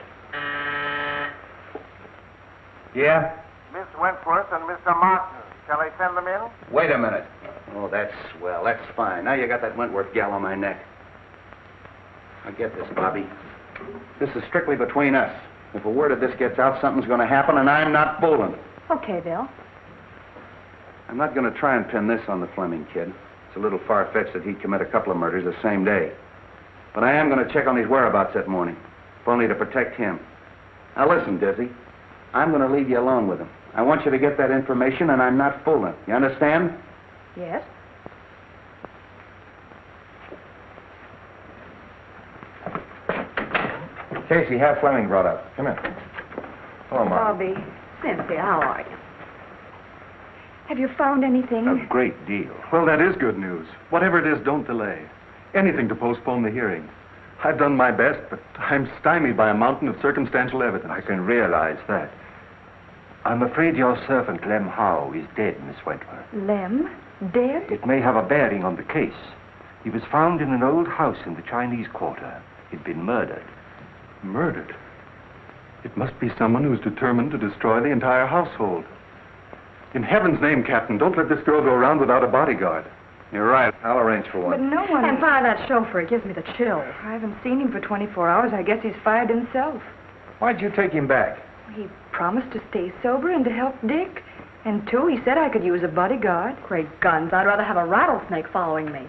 Yeah? Miss Wentworth and Mr. Martin. Shall I send them in? Wait a minute. Oh, that's swell. That's fine. Now you got that Wentworth gal on my neck. Now get this, Bobby. This is strictly between us. If a word of this gets out, something's going to happen, and I'm not fooling. Okay, Bill. I'm not going to try and pin this on the Fleming kid. It's a little far-fetched that he'd commit a couple of murders the same day. But I am going to check on his whereabouts that morning, if only to protect him. Now listen, Dizzy. I'm going to leave you alone with him. I want you to get that information, and I'm not fooling. You understand? Yes. Casey, have Fleming brought up. Come in. Hello, Mark. Bobby, Cynthia, how are you? Have you found anything? A great deal. Well, that is good news. Whatever it is, don't delay. Anything to postpone the hearing. I've done my best, but I'm stymied by a mountain of circumstantial evidence. I can realize that. I'm afraid your servant, Lem Howe, is dead, Miss Wentworth. Lem? Dead? It may have a bearing on the case. He was found in an old house in the Chinese Quarter. He'd been murdered. Murdered? It must be someone who's determined to destroy the entire household. In heaven's name, Captain, don't let this girl go around without a bodyguard. You're right. I'll arrange for But one. no one... And fire that chauffeur. It gives me the chills. I haven't seen him for 24 hours. I guess he's fired himself. Why'd you take him back? He promised to stay sober and to help Dick. And, too, he said I could use a bodyguard. Great guns. I'd rather have a rattlesnake following me.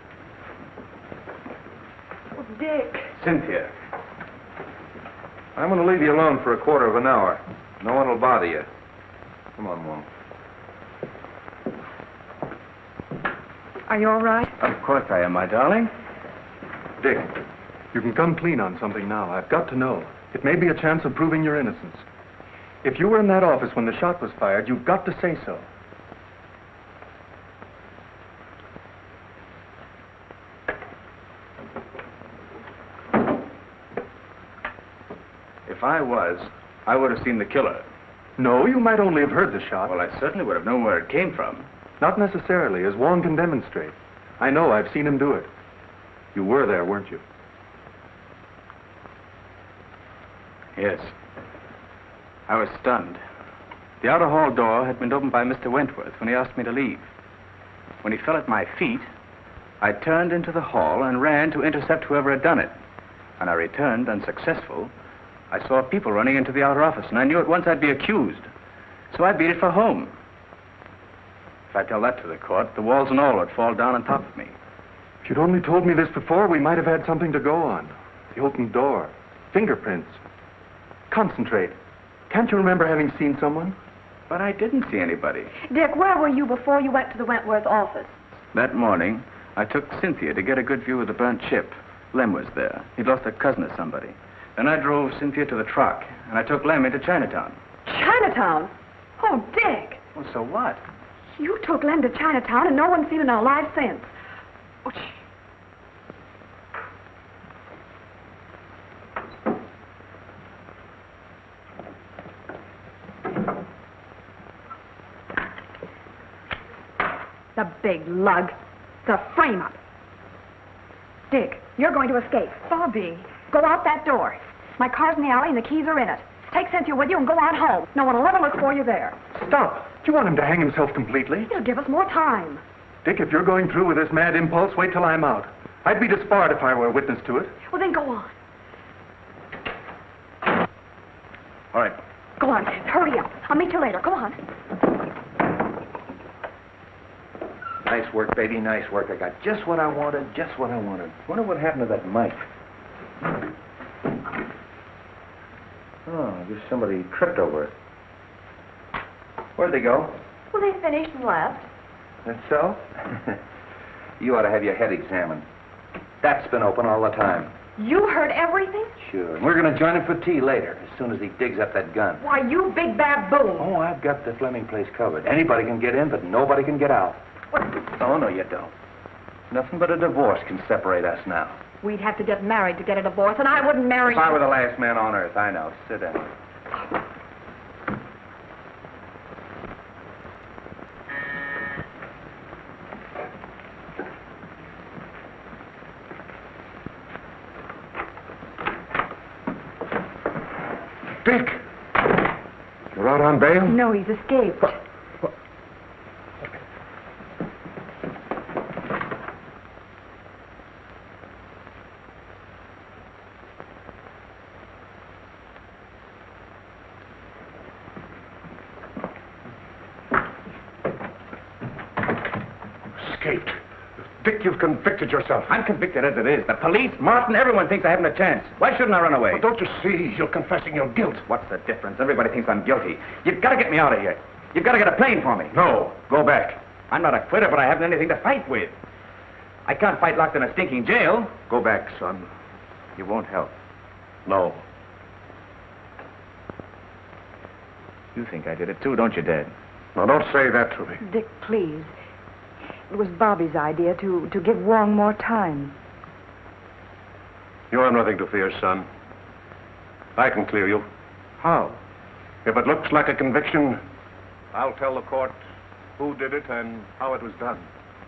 Oh, Dick. Cynthia. I'm going to leave you alone for a quarter of an hour. No one will bother you. Come on, Wong. Are you all right? Of course I am, my darling. Dick, you can come clean on something now. I've got to know. It may be a chance of proving your innocence. If you were in that office when the shot was fired, you've got to say so. If I was, I would have seen the killer. No, you might only have heard the shot. Well, I certainly would have known where it came from. Not necessarily, as Wong can demonstrate. I know, I've seen him do it. You were there, weren't you? Yes. I was stunned. The outer hall door had been opened by Mr. Wentworth when he asked me to leave. When he fell at my feet, I turned into the hall and ran to intercept whoever had done it. When I returned, unsuccessful, I saw people running into the outer office, and I knew at once I'd be accused. So I beat it for home. If I tell that to the court, the walls and all would fall down on top of me. If you'd only told me this before, we might have had something to go on. The open door, fingerprints. Concentrate. Can't you remember having seen someone? But I didn't see anybody. Dick, where were you before you went to the Wentworth office? That morning, I took Cynthia to get a good view of the burnt ship. Lem was there. He'd lost a cousin or somebody. Then I drove Cynthia to the truck, and I took Lem into Chinatown. Chinatown? Oh, Dick. Well, so what? You took Lem to Chinatown, and no one's seen him alive since. Oh, the big lug. The frame-up. Dick, you're going to escape. Bobby. Go out that door. My car's in the alley and the keys are in it. Take Cynthia with you and go on home. No one will ever look for you there. Stop. Do you want him to hang himself completely? It'll give us more time. Dick, if you're going through with this mad impulse, wait till I'm out. I'd be disbarred if I were a witness to it. Well, then go on. All right. Go on. Hurry up. I'll meet you later. Go on. Nice work, baby, nice work. I got just what I wanted, just what I wanted. Wonder what happened to that mic. Oh, I guess somebody tripped over it. Where'd they go? Well, they finished and left. That's so? You ought to have your head examined. That's been open all the time. You heard everything? Sure. And we're going to join him for tea later, as soon as he digs up that gun. Why, you big baboon. Oh, I've got the Fleming place covered. Anybody can get in, but nobody can get out. What? Oh, no, you don't. Nothing but a divorce can separate us now. We'd have to get married to get a divorce, and I wouldn't marry If I were the last man on earth, I know. Sit down. Dick! You're out on bail? No, he's escaped. Escaped. Dick, you've convicted yourself. I'm convicted as it is. The police, Martin, everyone thinks I haven't a chance. Why shouldn't I run away? Well, don't you see? You're confessing your guilt. What's the difference? Everybody thinks I'm guilty. You've got to get me out of here. You've got to get a plane for me. No, go back. I'm not a quitter, but I haven't anything to fight with. I can't fight locked in a stinking jail. Go back, son. You won't help. No. You think I did it too, don't you, Dad? Now, don't say that to me. Dick, please. It was Bobby's idea to give Wong more time. You have nothing to fear, son. I can clear you. How? If it looks like a conviction, I'll tell the court who did it and how it was done.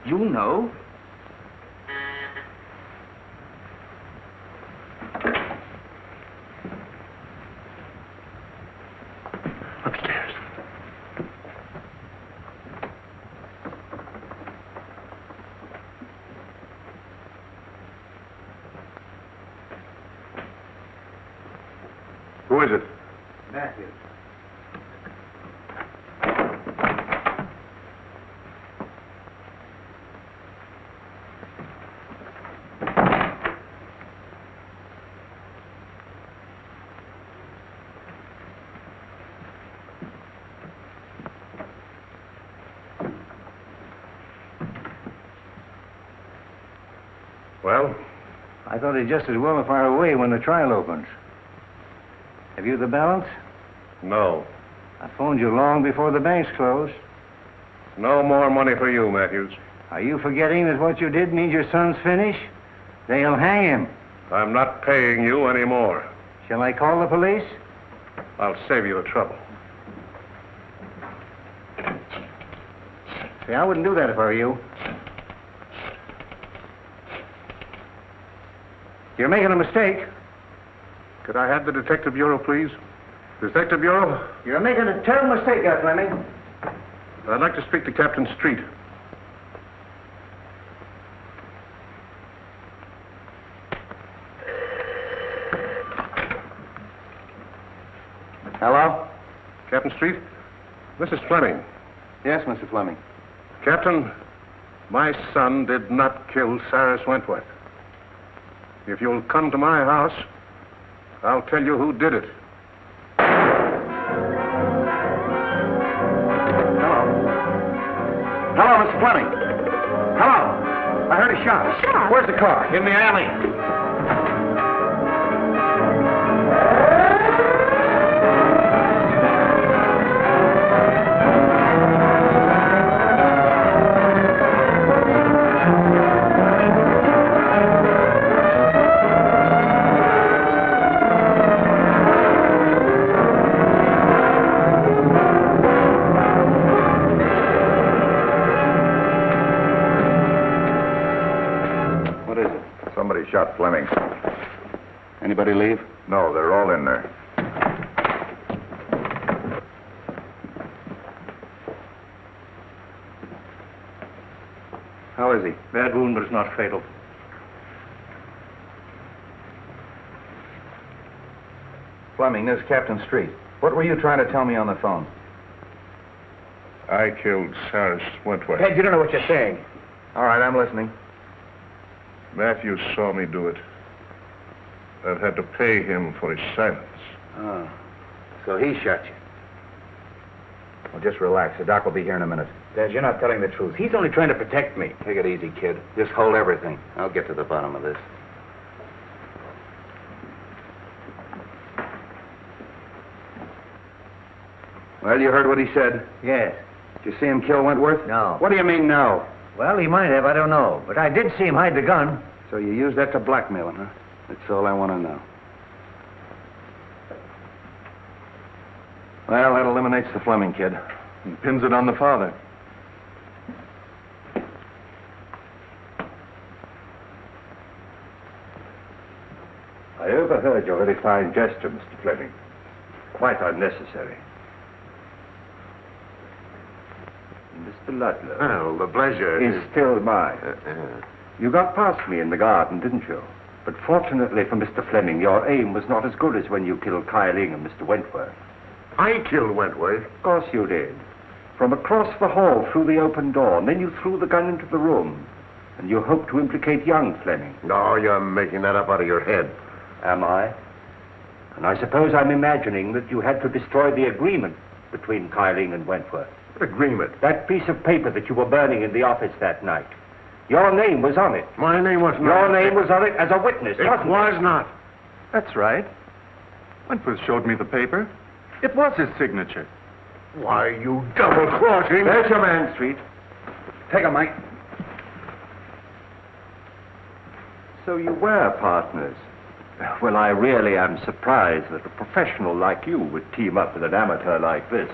You know? Upstairs. Who is it? Matthews. Well? I thought he'd just as well fire away when the trial opens. Have you the balance? No. I phoned you long before the banks closed. No more money for you, Matthews. Are you forgetting that what you did means your son's finish? They'll hang him. I'm not paying you anymore. Shall I call the police? I'll save you the trouble. See, I wouldn't do that if I were you. You're making a mistake. Could I have the Detective Bureau, please? Detective Bureau? You're making a terrible mistake, Fleming. I'd like to speak to Captain Street. Hello? Captain Street? This is Fleming. Yes, Mr. Fleming. Captain, my son did not kill Cyrus Wentworth. If you'll come to my house, I'll tell you who did it. Hello, Mr. Fleming. Hello. I heard a shot. A shot? Where's the car? In the alley. Somebody shot Fleming. Anybody leave? No, they're all in there. How is he? Bad wound, but it's not fatal. Fleming, this is Captain Street. What were you trying to tell me on the phone? I killed Cyrus Wentworth. Ted, you don't know what you're saying. All right, I'm listening. Matthews saw me do it. I've had to pay him for his silence. Oh, so he shot you. Well, just relax. The doc will be here in a minute. Dad, you're not telling the truth. He's only trying to protect me. Take it easy, kid. Just hold everything. I'll get to the bottom of this. Well, you heard what he said? Yes. Did you see him kill Wentworth? No. What do you mean, no? Well, he might have. I don't know. But I did see him hide the gun. So you used that to blackmail him, huh? That's all I want to know. Well, that eliminates the Fleming kid. And pins it on the father. I overheard your very fine gesture, Mr. Fleming. Quite unnecessary. Mr. Ludlow. Well, the pleasure is still mine. You got past me in the garden, didn't you? But fortunately for Mr. Fleming, your aim was not as good as when you killed Kyling and Mr. Wentworth. I killed Wentworth. Of course you did. From across the hall through the open door, and then you threw the gun into the room. And you hoped to implicate young Fleming. No, you're making that up out of your head. Am I? And I suppose I'm imagining that you had to destroy the agreement between Kyling and Wentworth. What agreement? That piece of paper that you were burning in the office that night. Your name was on it. My name was not. Your name was on it as a witness, wasn't it? was not. That's right. Wentworth showed me the paper. It was his signature. Why, you double-crossing... There's your man, Street. Take him, Mike. So you were partners. Well, I really am surprised that a professional like you would team up with an amateur like this.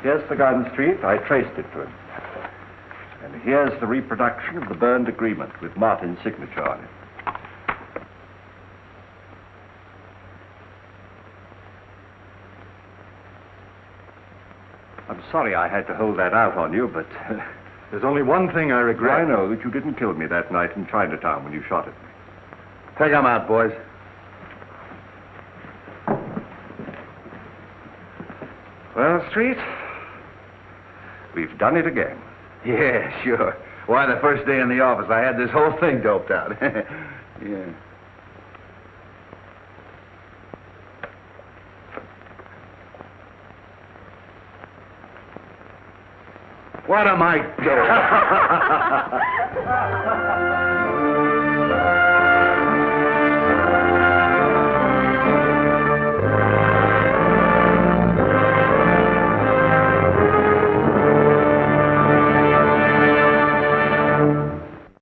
Here's the gun, Street. I traced it to him. And here's the reproduction of the burned agreement with Martin's signature on it. I'm sorry I had to hold that out on you, but... There's only one thing I regret. I know that you didn't kill me that night in Chinatown when you shot at me. Take him out, boys. Well, Street, we've done it again. Yeah, sure. Why, the first day in the office, I had this whole thing doped out. Yeah. What am I doing?